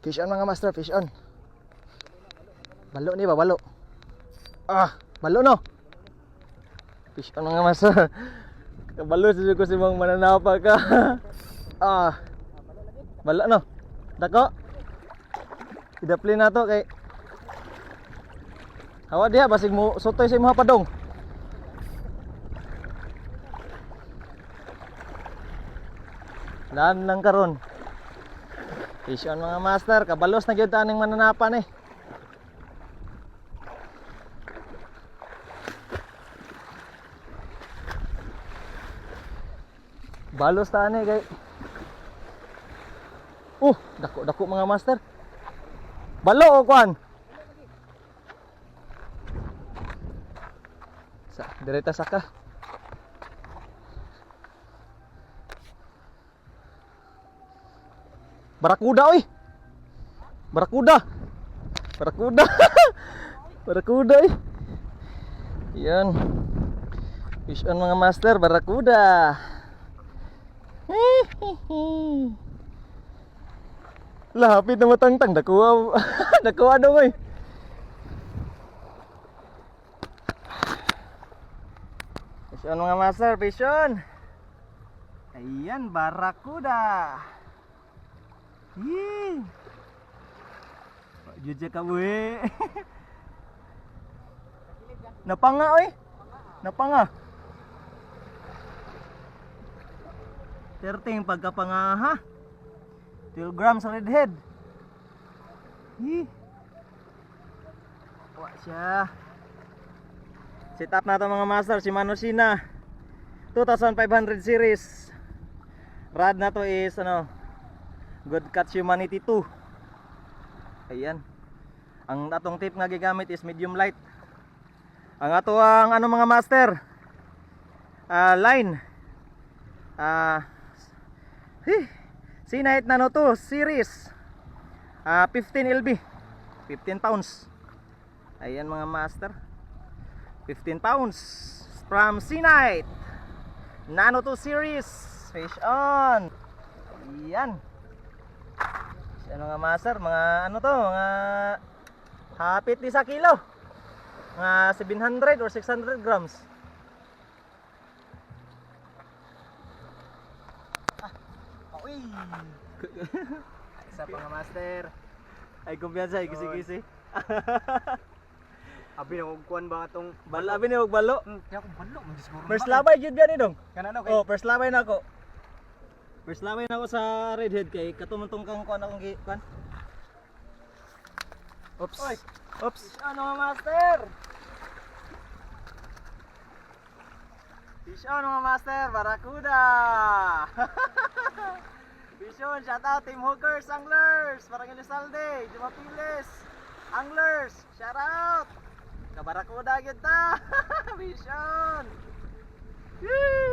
Fish on mga master, fish on. Balo ni ba, balo. Ah, balo no. Fish on mga master. Kabalo sa ko si mong mananapa ka. Ah. Balo no. Dako. Idapli na to kay hawa diha basig mo sotoy sa imong padong. Daan lang karon. Fish on mga master, kabalos na gyud ta ning mananapan eh. Balos ta ani kay. Dako mga master. Balo o kuan. Sa direta saka. Barakuda oy. Barakuda. Barakuda. Barakuda eh. Yan. Fish on mga master, barakuda. Lapit na matangtang, dakuha. Dakuha daw oy. Fish on mga master, fish on. Ayan, barakuda. Yee. Jujur kamu eh. Napanga oy. Napanga. 13 pagkapanga ha. 12 grams redhead. Yee. Wa siya. Set up na to mga master si Manosina 2500 series. Rod na to is ano, Good Catch Humanity 2. Ayan. Ang atong tip nga gigamit is medium light. Ang ato ang ano mga master, line C-Night Nano 2 series, 15 LB, 15 pounds. Ayan mga master, 15 pounds from C-Night Nano 2 series. Fish on. Ayan. Ano nga master, mga ano to, mga hapit di sa kilo, mga 700 or 600 grams. Uy. Isa pa nga master. Ay kumpiyansa, ay kisi-kisi. Abi na kuan ba atong Balo, abi ni og balo. kaya ko balo man siguro. First labay jud yan dong. Kanano kay Oh, first labay na ako. First labay na ako sa redhead kay katumutong kang kuan akong kuan. Oops. Oy. Oops. Ano nga master? Fish on mga master, barakuda. Fish on, shout out Team Hookers, Anglers, Barangay Salde, Jumapiles, Anglers, shout out. Kabarakuda gyud ta. Fish on. Yee!